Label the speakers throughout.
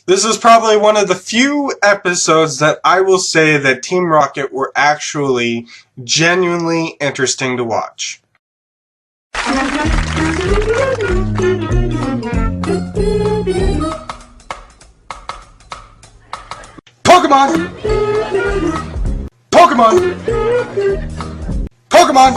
Speaker 1: This is probably one of the few episodes that I will say that Team Rocket were actually genuinely interesting to watch. Pokemon! Pokemon! Pokemon!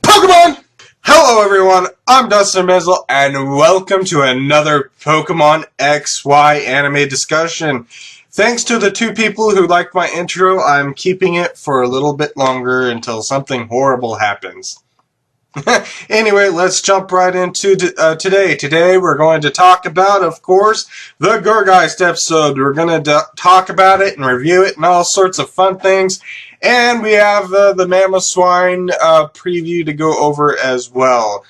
Speaker 1: Pokemon! Hello everyone, I'm Dustin Benzel, and welcome to another Pokemon XY anime discussion. Thanks to the two people who liked my intro, I'm keeping it for a little bit longer until something horrible happens. Anyway, let's jump right into today. Today we're going to talk about, of course, the Gourgeist episode. We're going to talk about it and review it and all sorts of fun things. And we have the Mamoswine preview to go over as well.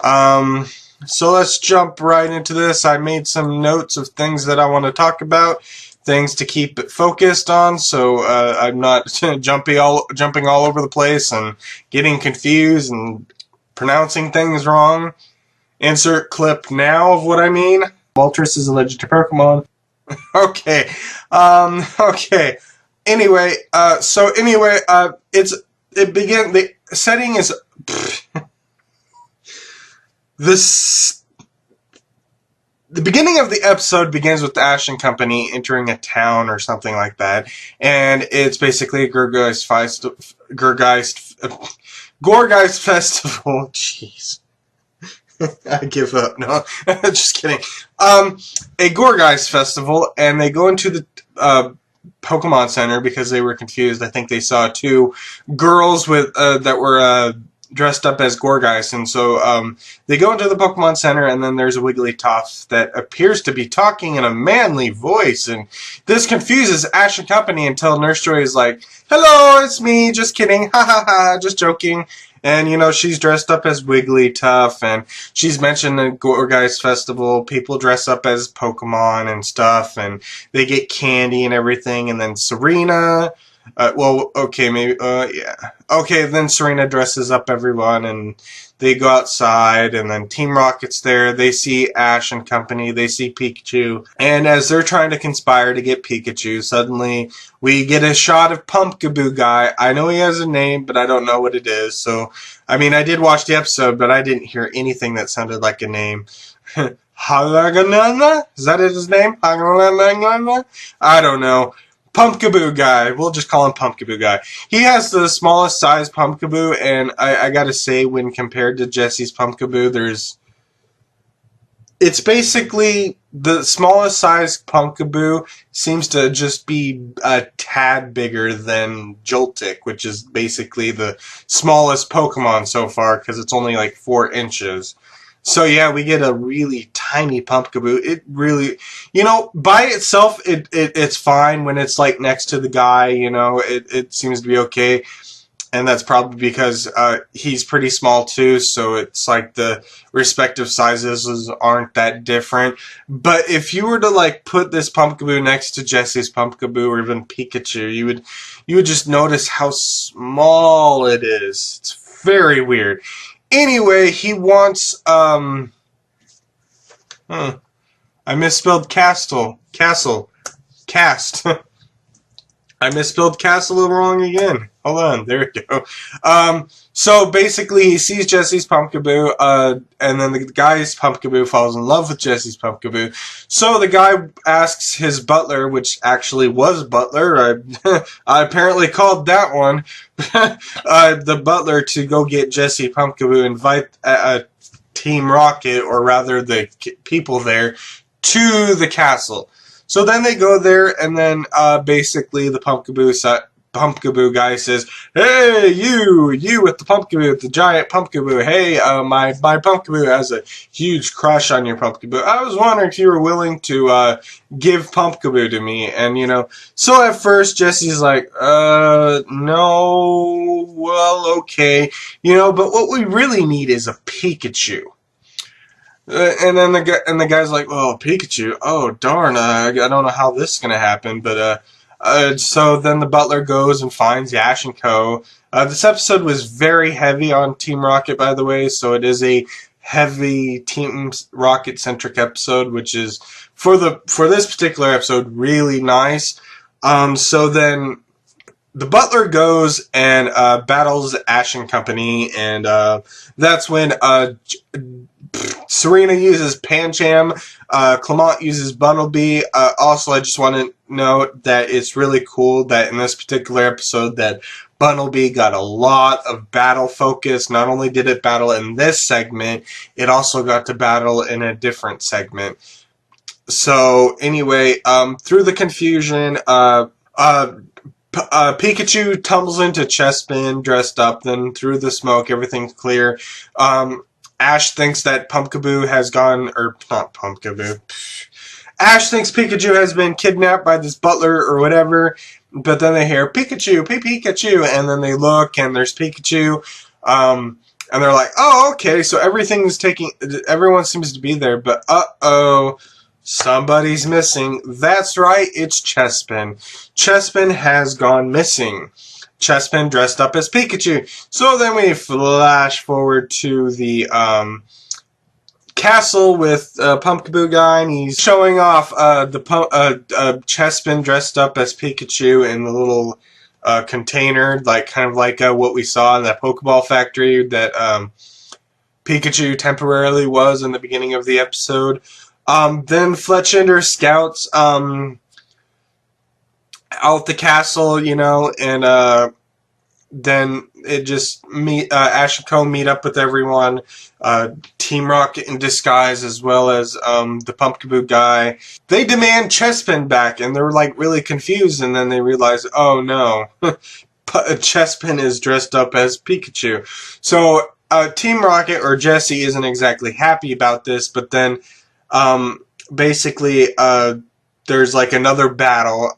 Speaker 1: So let's jump right into this. I made some notes of things that I want to talk about, things to keep it focused on, so I'm not jumping all over the place and getting confused and pronouncing things wrong. Insert clip now of what I mean. Moltres is allergic to Pokemon. Okay. Okay. Anyway, the setting is the beginning of the episode begins with Ash and company entering a town or something like that, and it's basically a Gourgeist festival. Jeez. I give up. No, just kidding. A Gourgeist festival, and they go into the Pokemon Center because they were confused. I think they saw two girls with that were dressed up as Gourgeist, and so they go into the Pokemon Center, and then there's a Wigglytuff that appears to be talking in a manly voice, and this confuses Ash and company until Nurse Joy is like, "Hello, it's me, just kidding, ha ha ha, just joking." And, you know, she's dressed up as Wigglytuff, and she's mentioned the Gourgeist Festival. People dress up as Pokemon and stuff, and they get candy and everything. And then Serena, yeah. Okay, then Serena dresses up everyone, and they go outside, and then Team Rocket's there. They see Ash and company. They see Pikachu. And as they're trying to conspire to get Pikachu, suddenly we get a shot of Pumpkaboo guy. I know he has a name, but I don't know what it is. So, I mean, I did watch the episode, but I didn't hear anything that sounded like a name. Halaganana? Is that his name? Halaganana? I don't know. Pumpkaboo guy. We'll just call him Pumpkaboo guy. He has the smallest size Pumpkaboo, and I gotta say, when compared to Jessie's Pumpkaboo, it's basically the smallest size Pumpkaboo seems to just be a tad bigger than Joltik, which is basically the smallest Pokemon so far, because it's only like 4 inches. So yeah, we get a really tiny Pumpkaboo. It really, you know, by itself, it's fine when it's like next to the guy. You know, it seems to be okay, and that's probably because he's pretty small too. So it's like the respective sizes aren't that different. But if you were to like put this Pumpkaboo next to Jessie's Pumpkaboo or even Pikachu, you would just notice how small it is. It's very weird. Anyway, he wants, I misspelled castle. Cast. I misspelled castle wrong again. Hold on, there we go. So basically he sees Jessie's Pumpkaboo, and then the guy's Pumpkaboo falls in love with Jessie's Pumpkaboo. So the guy asks his butler, which actually was Butler, I apparently called that one, the butler to go get Jessie Pumpkaboo, invite Team Rocket, or rather the people there, to the castle. So then they go there, and then basically the Pumpkaboo guy says, "Hey, you with the Pumpkaboo, with the giant Pumpkaboo. Hey, my Pumpkaboo has a huge crush on your Pumpkaboo. I was wondering if you were willing to give Pumpkaboo to me." And, you know, so at first Jessie's like, no, well, okay. You know, but what we really need is a Pikachu. And then the guy's like, "Oh, Pikachu. Oh, darn. I don't know how this is gonna happen." But so then the butler goes and finds Ash and Co. This episode was very heavy on Team Rocket, by the way. So it is a heavy Team Rocket centric episode, which is for this particular episode really nice. So then the butler goes and battles Ash and company, and that's when Serena uses Pancham, Clement uses Bumblebee. Also, I just want to note that it's really cool that in this particular episode that Bumblebee got a lot of battle focus. Not only did it battle in this segment, it also got to battle in a different segment. So anyway, through the confusion, Pikachu tumbles into Chespin dressed up. Then through the smoke, everything's clear. Ash thinks that Pumpkaboo has gone, or not Pumpkaboo. Ash thinks Pikachu has been kidnapped by this butler or whatever. But then they hear Pikachu, Pikachu, and then they look and there's Pikachu. And they're like, oh, okay, so everyone seems to be there, but uh-oh, somebody's missing. That's right, it's Chespin. Chespin has gone missing. Chespin dressed up as Pikachu. So then we flash forward to the castle with Pumpkaboo guy, and he's showing off Chespin dressed up as Pikachu in the little container, like kind of like what we saw in that Pokeball factory that Pikachu temporarily was in the beginning of the episode. Then Fletchinder scouts out the castle, you know, and then it just Ash and Co meet up with everyone, Team Rocket in disguise, as well as the Pumpkaboo guy. They demand Chespin back, and they're like really confused, and then they realize, oh no, Chespin is dressed up as Pikachu. So Team Rocket or Jessie isn't exactly happy about this, but then basically there's like another battle,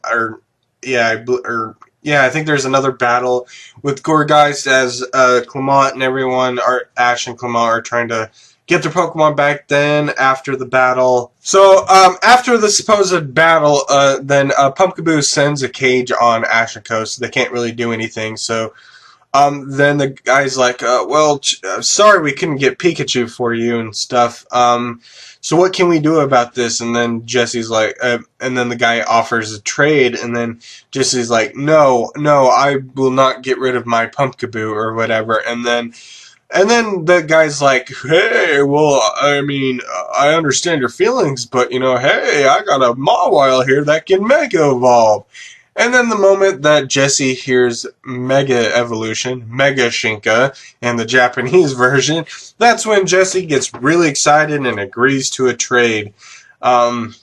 Speaker 1: I think there's another battle with Gourgeist as Clement and everyone, Ash and Clement are trying to get their Pokemon back. Then after the battle, so after the supposed battle, then Pumpkaboo sends a cage on Ash and Co, so they can't really do anything. So then the guy's like, well, sorry we couldn't get Pikachu for you and stuff. So what can we do about this? And then Jessie's like, and then the guy offers a trade, and then Jessie's like, no, I will not get rid of my Pumpkaboo or whatever. And then the guy's like, hey, well, I mean, I understand your feelings, but, you know, hey, I got a Mawile here that can Mega Evolve. And then the moment that Jessie hears Mega Evolution, Mega Shinka, and the Japanese version, that's when Jessie gets really excited and agrees to a trade. And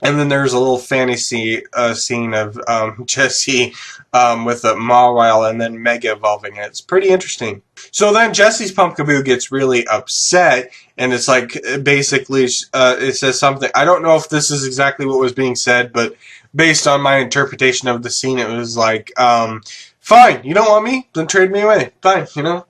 Speaker 1: then there's a little fantasy scene of Jessie with a Mawile and then Mega Evolving it. It's pretty interesting. So then Jessie's Pumpkaboo gets really upset, and it's like, basically, it says something. I don't know if this is exactly what was being said, but based on my interpretation of the scene, it was like, fine, you don't want me? Then trade me away. Fine, you know,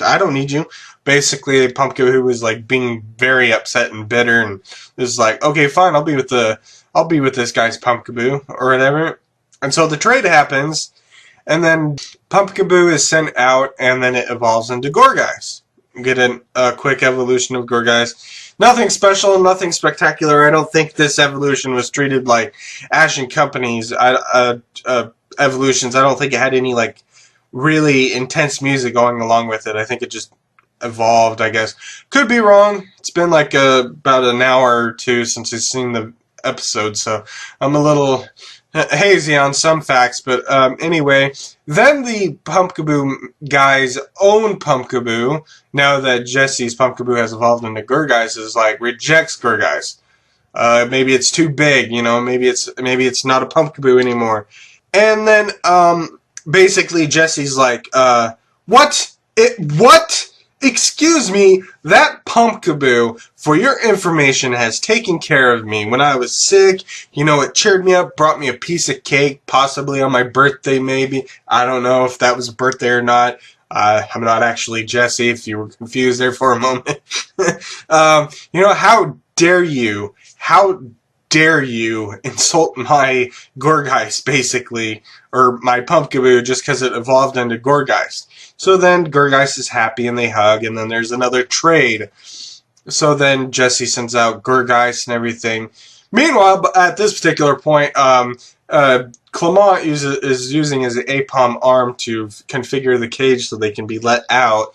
Speaker 1: I don't need you. Basically, Pumpkaboo was like being very upset and bitter, and it was like, okay, fine, I'll be with this guy's Pumpkaboo or whatever. And so the trade happens, and then Pumpkaboo is sent out, and then it evolves into Gourgeist. Get a quick evolution of Gourgeist. Nothing special, nothing spectacular. I don't think this evolution was treated like Ash and Company's evolutions. I don't think it had any like really intense music going along with it. I think it just evolved, I guess. Could be wrong. It's been like about an hour or two since I've seen the episode, so I'm a little hazy on some facts, but anyway, then the Pumpkaboo guy's own Pumpkaboo, now that Jessie's Pumpkaboo has evolved into Gourgeist, is like, rejects Gourgeist. Maybe it's too big, you know, maybe it's not a Pumpkaboo anymore. And then basically Jessie's like, what? Excuse me, that Pumpkaboo, for your information, has taken care of me. When I was sick, you know, it cheered me up, brought me a piece of cake, possibly on my birthday, maybe. I don't know if that was a birthday or not. I'm not actually Jessie, if you were confused there for a moment. You know, how dare you insult my Gourgeist, basically, or my Pumpkaboo, just because it evolved into Gourgeist? So then Gourgeist is happy and they hug, and then there's another trade. So then Jessie sends out Gourgeist and everything. Meanwhile, at this particular point, Clement is using his APOM arm to configure the cage so they can be let out.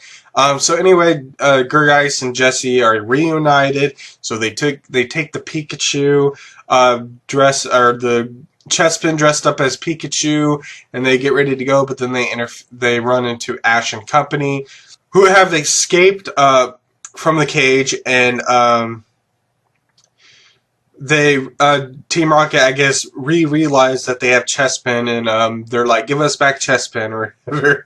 Speaker 1: So anyway, Gourgeist and Jessie are reunited. So they take the Pikachu the Chespin dressed up as Pikachu, and they get ready to go. But then they run into Ash and company, who have escaped from the cage, and Team Rocket, I guess, realized that they have Chespin, and they're like, "Give us back Chespin," or whatever.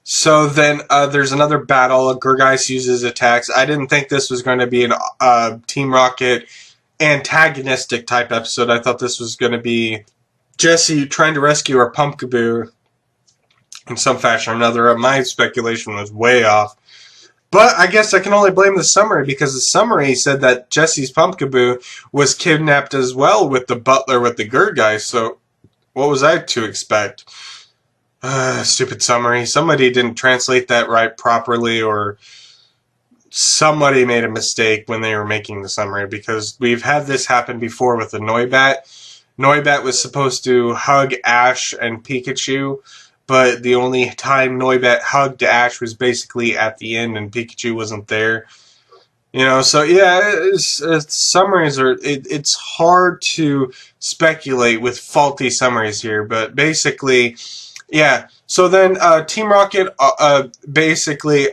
Speaker 1: So then there's another battle. Gourgeist uses attacks. I didn't think this was going to be an Team Rocket antagonistic type episode. I thought this was going to be Jessie trying to rescue her Pumpkaboo in some fashion or another. My speculation was way off. But I guess I can only blame the summary, because the summary said that Jessie's Pumpkaboo was kidnapped as well with the butler with the Gourgeist. So what was I to expect? Stupid summary. Somebody didn't translate that right properly, or somebody made a mistake when they were making the summary, because we've had this happen before with the Noibat. Noibat was supposed to hug Ash and Pikachu, but the only time Noibat hugged Ash was basically at the end, and Pikachu wasn't there. You know, so yeah, summaries are. It's hard to speculate with faulty summaries here, but basically, yeah. So then Team Rocket basically.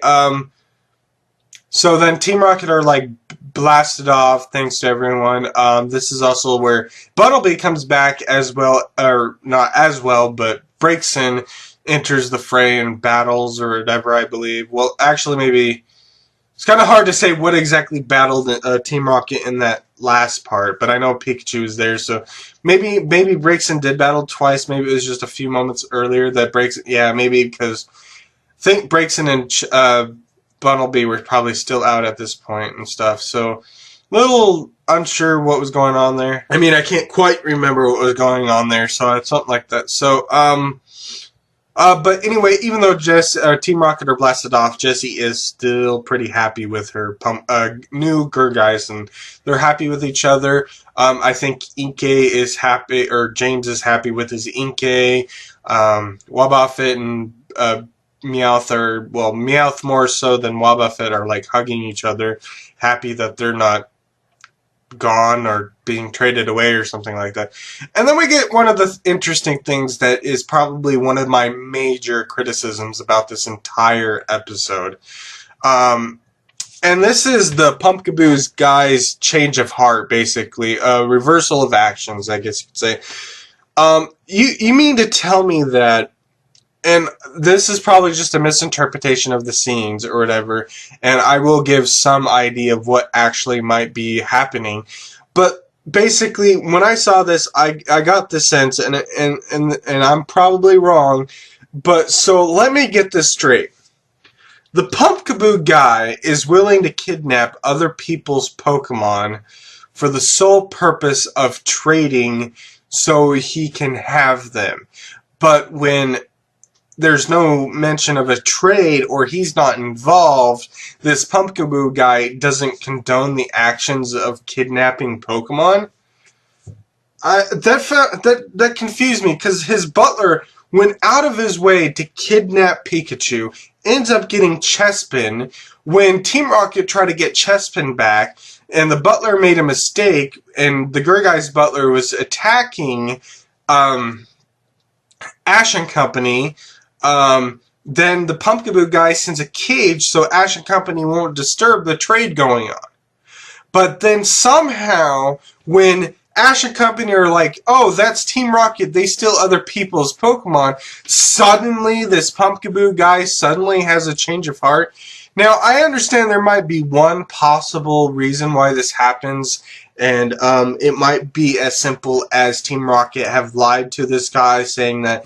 Speaker 1: So then Team Rocket are like blasted off, thanks to everyone. This is also where Buttlebee comes back as well, or not as well, but Breakson enters the fray and battles or whatever, I believe. Well, actually, maybe it's kind of hard to say what exactly battled Team Rocket in that last part, but I know Pikachu is there, so maybe Breakson did battle twice. Maybe it was just a few moments earlier that Breakson. Yeah, maybe, because I think Breakson and Buttlebee were probably still out at this point and stuff, so little unsure what was going on there. I mean, I can't quite remember what was going on there, so it's something like that. So, but anyway, even though Team Rocket are blasted off, Jessie is still pretty happy with her new Gourgeist, and they're happy with each other. I think Inkay is happy, or James is happy with his Inkay. Wobbuffet and Meowth are, well, Meowth more so than Wobbuffet are like hugging each other, happy that they're not gone or being traded away or something like that. And then we get one of the interesting things that is probably one of my major criticisms about this entire episode. And this is the Pumpkaboo's guy's change of heart, basically. A reversal of actions, I guess you could say. You mean to tell me that, and this is probably just a misinterpretation of the scenes or whatever, and I will give some idea of what actually might be happening. But basically, when I saw this, I got the sense, and I'm probably wrong, but so let me get this straight. The Pumpkaboo guy is willing to kidnap other people's Pokemon for the sole purpose of trading so he can have them. But when there's no mention of a trade, or he's not involved, this Pumpkaboo guy doesn't condone the actions of kidnapping Pokemon. That confused me, because his butler went out of his way to kidnap Pikachu, ends up getting Chespin. When Team Rocket tried to get Chespin back, and the butler made a mistake, and the Gourgeist butler was attacking Ash and Company, then the Pumpkaboo guy sends a cage so Ash and Company won't disturb the trade going on. But then somehow, when Ash and Company are like, oh, that's Team Rocket, they steal other people's Pokemon, suddenly this Pumpkaboo guy suddenly has a change of heart. Now, I understand there might be one possible reason why this happens, and it might be as simple as Team Rocket have lied to this guy, saying that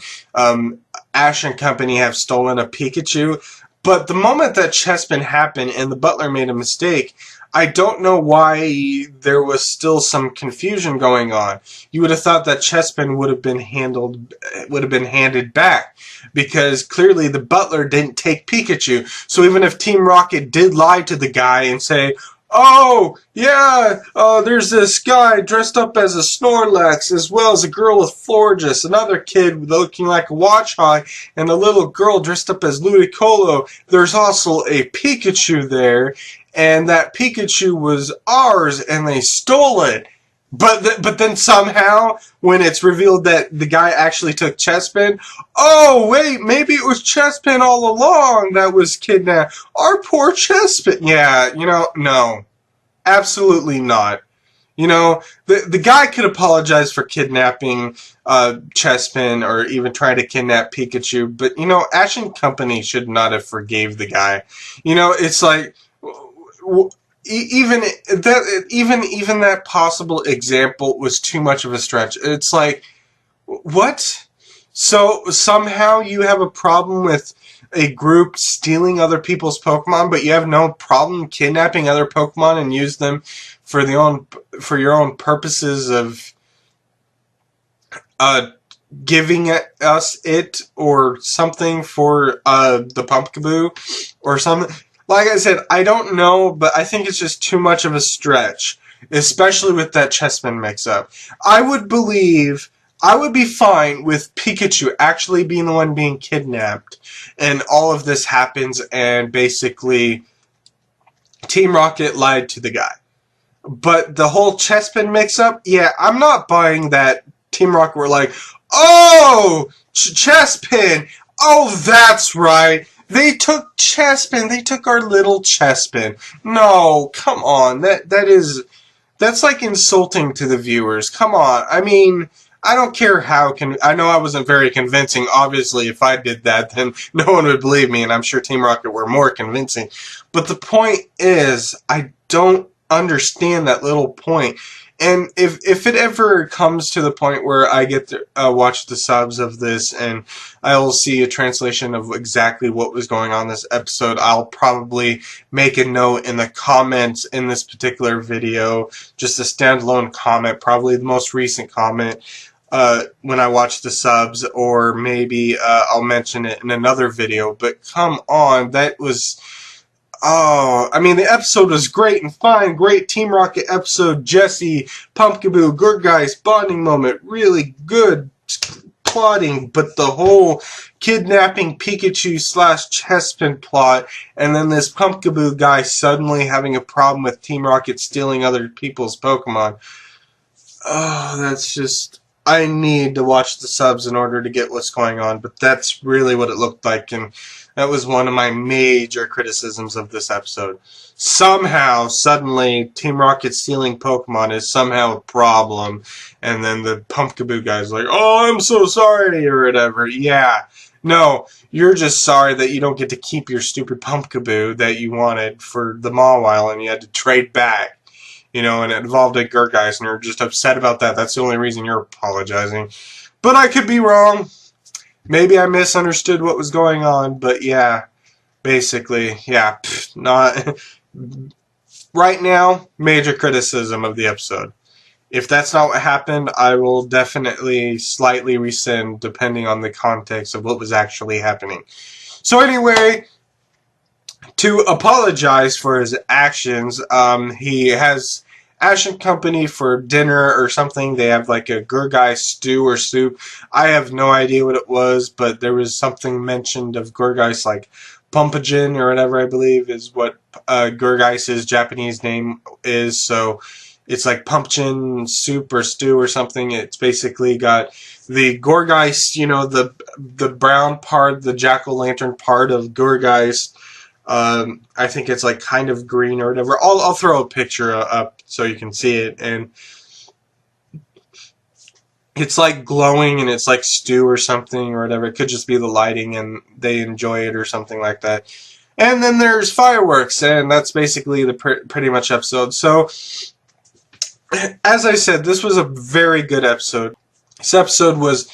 Speaker 1: Ash and Company have stolen a Pikachu. But the moment that Chespin happened and the butler made a mistake, I don't know why there was still some confusion going on. You would have thought that Chespin would have been handed back, because clearly the butler didn't take Pikachu. So even if Team Rocket did lie to the guy and say, "Oh, yeah, there's this guy dressed up as a Snorlax, as well as a girl with Florges, another kid looking like a Watchog, and a little girl dressed up as Ludicolo. There's also a Pikachu there, and that Pikachu was ours, and they stole it." But then somehow, when it's revealed that the guy actually took Chespin, oh wait, maybe it was Chespin all along that was kidnapped. Our poor Chespin. Yeah, no, absolutely not. The guy could apologize for kidnapping Chespin, or even trying to kidnap Pikachu, but Ash and Company should not have forgave the guy. It's like, even that possible example was too much of a stretch. It's like, what? So somehow you have a problem with a group stealing other people's Pokemon, but you have no problem kidnapping other Pokemon and use them for your own purposes of giving us it or something for the Pumpkaboo or something. Like I said, I don't know, but I think it's just too much of a stretch, especially with that Chespin mix-up. I would be fine with Pikachu actually being the one being kidnapped, and all of this happens, and basically Team Rocket lied to the guy. But the whole Chespin mix-up, yeah, I'm not buying that Team Rocket were like, "Oh, Chespin! Oh, that's right! They took Chespin. They took our little Chespin." No, come on. That's like insulting to the viewers. Come on. I mean, I don't care how I know I wasn't very convincing. Obviously, if I did that, then no one would believe me, and I'm sure Team Rocket were more convincing. But the point is, I don't understand that little point. And if it ever comes to the point where I get to watch the subs of this and I'll see a translation of exactly what was going on in this episode, I'll probably make a note in the comments in this particular video, just a standalone comment, probably the most recent comment, when I watch the subs, or maybe I'll mention it in another video. But come on, that was... Oh, I mean, the episode was great and fine. Great Team Rocket episode. Jessie, Pumpkaboo, Gourgeist, bonding moment. Really good plotting. But the whole kidnapping Pikachu / Chespin plot, and then this Pumpkaboo guy suddenly having a problem with Team Rocket stealing other people's Pokemon. Oh, that's just... I need to watch the subs in order to get what's going on, but that's really what it looked like, and that was one of my major criticisms of this episode. Somehow, suddenly, Team Rocket stealing Pokemon is somehow a problem, and then the Pumpkaboo guy's like, "Oh, I'm so sorry," or whatever. Yeah. No, you're just sorry that you don't get to keep your stupid Pumpkaboo that you wanted for the Mawile, and you had to trade back. And it involved a Gourgeist, and you're just upset about that. That's the only reason you're apologizing. But I could be wrong. Maybe I misunderstood what was going on, but yeah, basically, yeah, not... Right now, major criticism of the episode. If that's not what happened, I will definitely slightly rescind, depending on the context of what was actually happening. So anyway... To apologize for his actions, he has Ash and Company for dinner or something. They have like a Gourgeist stew or soup. I have no idea what it was, but there was something mentioned of Gourgeist, like Pumpajin or whatever, I believe is what Gourgeist's Japanese name is. So it's like pumpkin soup or stew or something. It's basically got the Gourgeist, the brown part, the jack-o'-lantern part of Gourgeist. I think it's like kind of green or whatever. I'll throw a picture up so you can see it, and it's like glowing, and it's like stew or something or whatever. It could just be the lighting and they enjoy it or something like that. And then there's fireworks, and that's basically the pretty much episode. So, as I said, this was a very good episode. This episode was,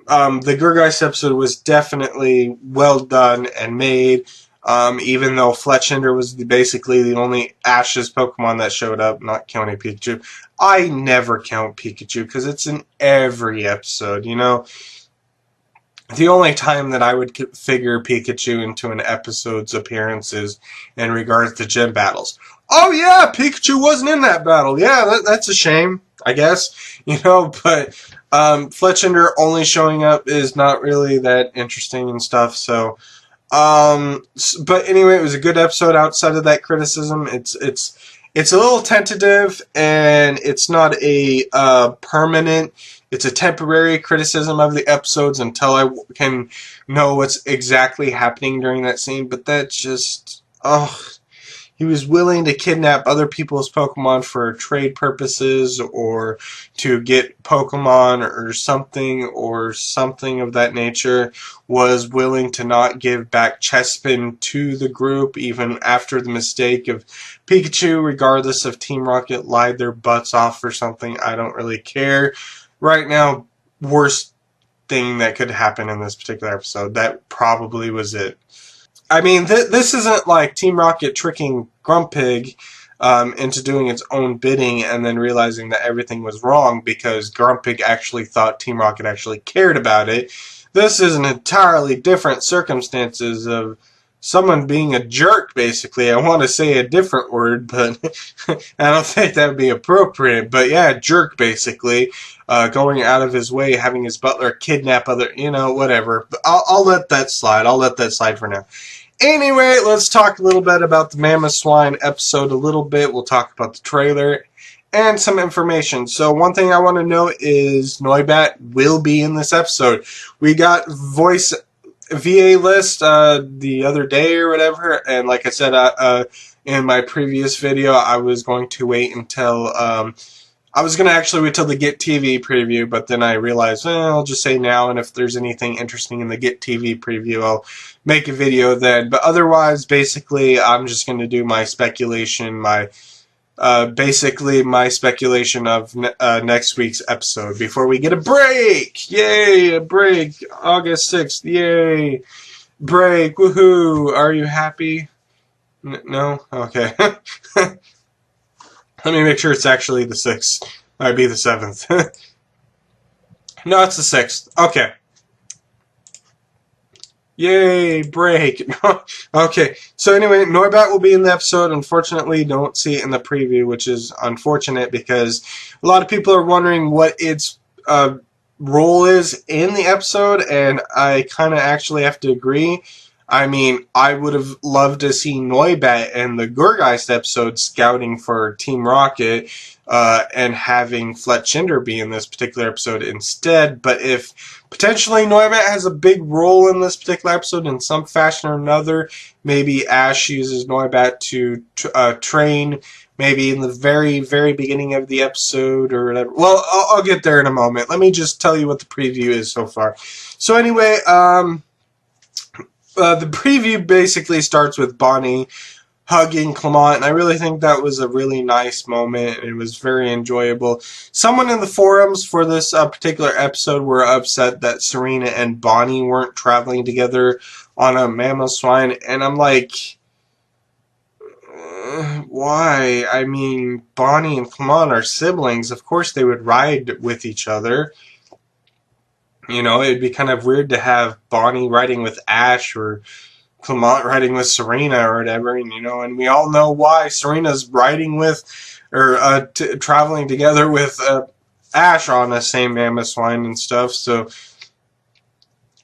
Speaker 1: the Gourgeist episode was definitely well done and made. Even though Fletchinder was basically the only Ash's Pokemon that showed up, not counting Pikachu. I never count Pikachu because it's in every episode, you know. The only time that I would figure Pikachu into an episode's appearances in regards to gym battles. Oh yeah, Pikachu wasn't in that battle. Yeah, that's a shame, I guess. You know, but Fletchinder only showing up is not really that interesting and stuff, so... but anyway, it was a good episode outside of that criticism. It's a little tentative, and it's not a permanent. It's a temporary criticism of the episodes until I can know what's exactly happening during that scene. But that's just, he was willing to kidnap other people's Pokemon for trade purposes or to get Pokemon or something of that nature. Was willing to not give back Chespin to the group even after the mistake of Pikachu, regardless if Team Rocket lied their butts off or something. I don't really care. Right now, worst thing that could happen in this particular episode. That probably was it. I mean, this isn't like Team Rocket tricking Grumpig into doing its own bidding and then realizing that everything was wrong because Grumpig actually thought Team Rocket actually cared about it. This is an entirely different circumstances of someone being a jerk, basically. I want to say a different word, but I don't think that would be appropriate. But yeah, jerk, basically. Going out of his way, having his butler kidnap other, you know, whatever. But I'll let that slide. I'll let that slide for now. Anyway, let's talk a little bit about the Mamoswine episode a little bit. We'll talk about the trailer and some information. So one thing I want to know is Noibat will be in this episode. We got voice VA list the other day or whatever, and like I said in my previous video, I was going to wait until I was going to actually wait till the Get TV preview, but then I realized, I'll just say now, and if there's anything interesting in the Get TV preview, I'll make a video then. But otherwise, basically, I'm just going to do my speculation, basically my speculation of next week's episode before we get a break. Yay, a break. August 6th, yay. Break, woohoo. Are you happy? No? Okay. Let me make sure it's actually the 6th. Might be the 7th. No, it's the 6th. Okay. Yay, break. Okay, so anyway, Noibat will be in the episode. Unfortunately, don't see it in the preview, which is unfortunate because a lot of people are wondering what its role is in the episode, and I kind of actually have to agree. I mean, I would have loved to see Noibat in the Gourgeist episode scouting for Team Rocket and having Fletchinder be in this particular episode instead. But if potentially Noibat has a big role in this particular episode in some fashion or another, maybe Ash uses Noibat to train maybe in the very, very beginning of the episode or whatever. Well, I'll get there in a moment. Let me just tell you what the preview is so far. So anyway, the preview basically starts with Bonnie hugging Clement, and I really think that was a really nice moment, and it was very enjoyable. Someone in the forums for this particular episode were upset that Serena and Bonnie weren't traveling together on a Mamoswine, and I'm like, why? I mean, Bonnie and Clement are siblings. Of course they would ride with each other. You know, it'd be kind of weird to have Bonnie riding with Ash or Clement riding with Serena or whatever, and you know, and we all know why Serena's riding with or traveling together with Ash on the same Mamoswine and stuff. So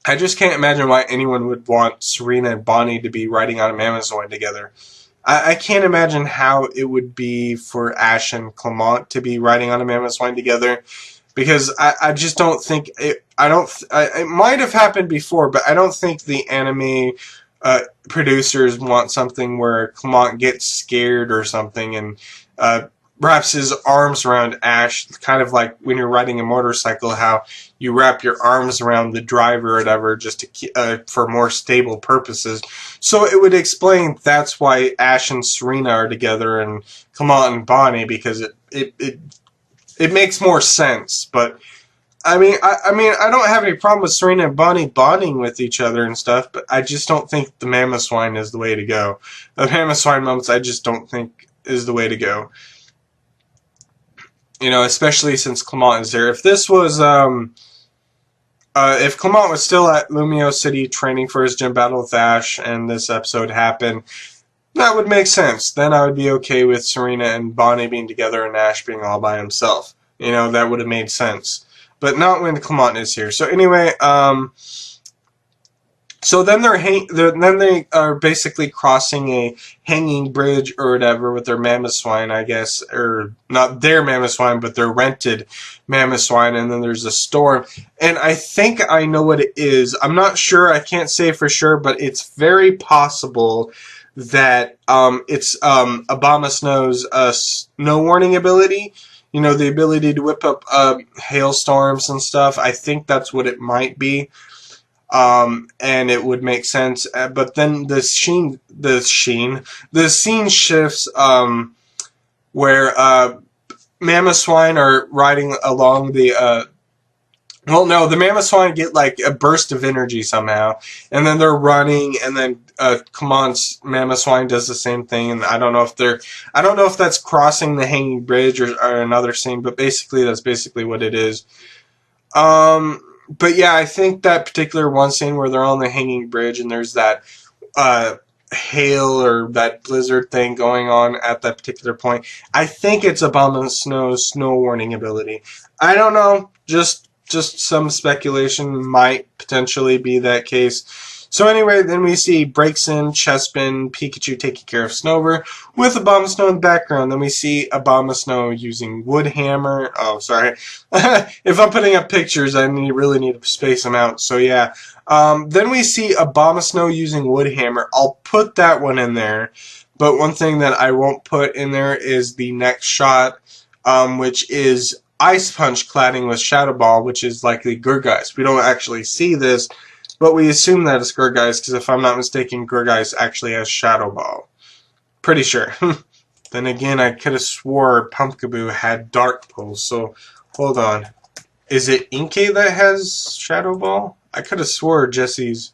Speaker 1: I just can't imagine why anyone would want Serena and Bonnie to be riding on a Mamoswine together. I can't imagine how it would be for Ash and Clement to be riding on a Mamoswine together. Because I just don't think it. It might have happened before, but I don't think the anime producers want something where Clement gets scared or something and wraps his arms around Ash, kind of like when you're riding a motorcycle, how you wrap your arms around the driver or whatever, just to for more stable purposes. So it would explain that's why Ash and Serena are together and Clement and Bonnie, because it makes more sense. But I don't have any problem with Serena and Bonnie bonding with each other and stuff, but I just don't think the Mamoswine is the way to go. The Mamoswine moments, I just don't think is the way to go. You know, especially since Clement is there. If this was, if Clement was still at Lumio City training for his gym battle with Ash and this episode happened, that would make sense. Then I would be okay with Serena and Bonnie being together and Ash being all by himself. You know, that would have made sense. But not when Clement is here. So anyway, so then they are basically crossing a hanging bridge or whatever with their Mamoswine, I guess, or not their Mamoswine, but their rented Mamoswine, and then there's a storm. And I think I know what it is. I'm not sure. I can't say for sure, but it's very possible that it's Abomasnow's snow warning ability. You know, the ability to whip up hailstorms and stuff. I think that's what it might be. And it would make sense. But then the scene shifts where Mamoswine are riding along the well, no, the Mamoswine get like a burst of energy somehow, and then they're running, and then Clement's Mamoswine does the same thing, and I don't know if that's crossing the hanging bridge or another scene, but basically that's basically what it is. But yeah, I think that particular one scene where they're on the hanging bridge and there's that hail or that blizzard thing going on at that particular point, I think it's Abomasnow's snow warning ability. I don't know, just some speculation, might potentially be that case. So anyway, then we see Braixen, Chespin, Pikachu taking care of Snover with Abomasnow in the background. Then we see Abomasnow using Wood Hammer. Oh, sorry. If I'm putting up pictures, I really need to space them out. So yeah. Then we see Abomasnow using Wood Hammer. I'll put that one in there. But one thing that I won't put in there is the next shot, which is Ice Punch cladding with Shadow Ball, which is likely Gourgeist. We don't actually see this, but we assume that it's Gourgeist, because if I'm not mistaken, Gourgeist actually has Shadow Ball. Pretty sure. Then again, I could have swore Pumpkaboo had Dark Pulse, so hold on. Is it Inkay that has Shadow Ball? I could have swore Jessie's...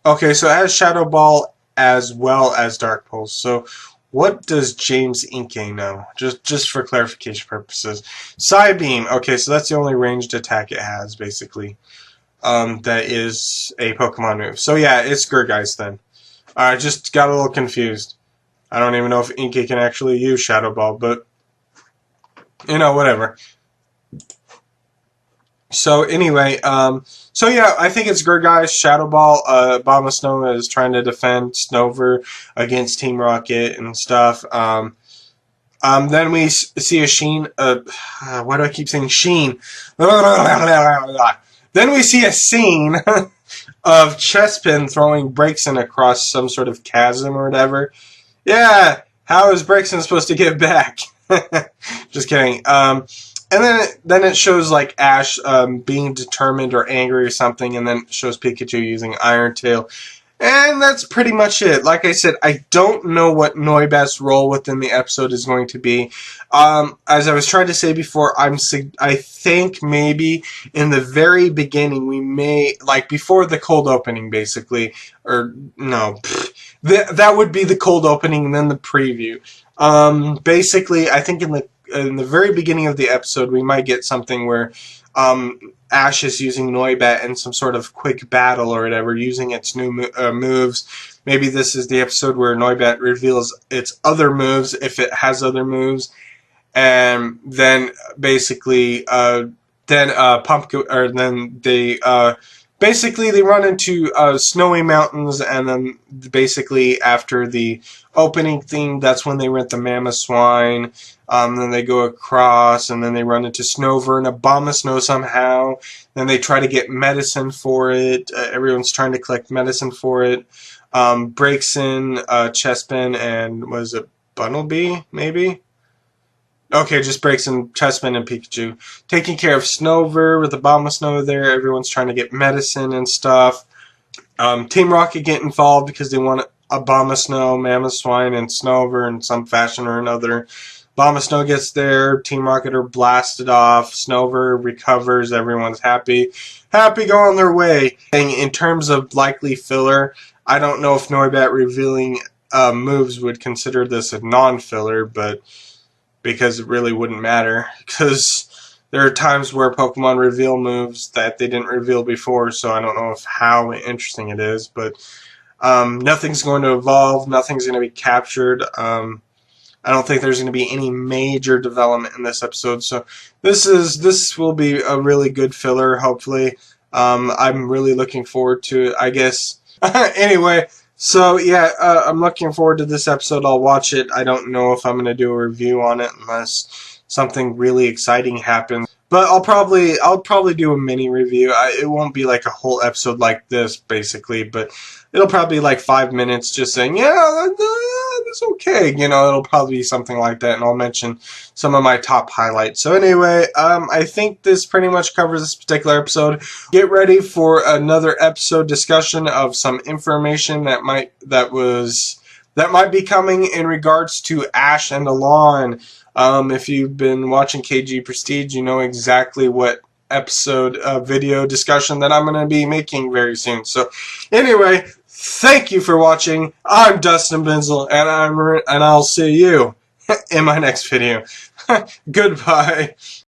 Speaker 1: Okay, so it has Shadow Ball as well as Dark Pulse, so... What does James Inkay know? Just for clarification purposes. Psybeam. Okay, so that's the only ranged attack it has, basically. That is a Pokemon move. So yeah, it's Gourgeist then. I just got a little confused. I don't even know if Inkay can actually use Shadow Ball, but... You know, whatever. So anyway, so yeah, I think it's Gourgeist, Shadow Ball. Abomasnow is trying to defend Snover against Team Rocket and stuff. Then we see a Sheen. Why do I keep saying Sheen? Then we see a scene of Chespin throwing Braixen across some sort of chasm or whatever. Yeah, how is Braixen supposed to get back? Just kidding. And then it shows like Ash being determined or angry or something, and then it shows Pikachu using Iron Tail. And that's pretty much it. Like I said, I don't know what Noibat's role within the episode is going to be. As I was trying to say before, I think maybe in the very beginning we may, like before the cold opening basically, or no, that would be the cold opening and then the preview. Basically, I think in the very beginning of the episode, we might get something where Ash is using Noibat in some sort of quick battle or whatever, using its new moves. Maybe this is the episode where Noibat reveals its other moves, if it has other moves. And then basically, basically they run into snowy mountains, and then basically after the opening theme, that's when they rent the Mamoswine. Then they go across, and then they run into Snover and Abomasnow somehow. Then they try to get medicine for it. Everyone's trying to collect medicine for it. Braixen, Chespin, and was it Bunnelby, maybe? Okay, just Braixen, Chespin, and Pikachu. Taking care of Snover with Abomasnow there. Everyone's trying to get medicine and stuff. Team Rocket get involved because they want Abomasnow, Mamoswine, and Snover in some fashion or another. Abomasnow gets there, Team Rocket are blasted off, Snover recovers, everyone's happy going their way. And in terms of likely filler, I don't know if Noibat revealing moves would consider this a non-filler, but because it really wouldn't matter, because there are times where Pokemon reveal moves that they didn't reveal before, so I don't know how interesting it is, but nothing's going to evolve, nothing's going to be captured. I don't think there's going to be any major development in this episode, so this will be a really good filler, hopefully. I'm really looking forward to it, I guess. Anyway, so yeah, I'm looking forward to this episode. I'll watch it. I don't know if I'm going to do a review on it unless something really exciting happens. But I'll probably do a mini review. It won't be like a whole episode like this, basically, but it'll probably be like 5 minutes just saying, yeah, that's okay. You know, it'll probably be something like that, and I'll mention some of my top highlights. So anyway, I think this pretty much covers this particular episode. Get ready for another episode discussion of some information that might be coming in regards to Ash and Alon. If you've been watching KG Prestige, you know exactly what episode video discussion that I'm going to be making very soon. So anyway, thank you for watching. I'm Dustin Benzel, and I'll see you in my next video. Goodbye.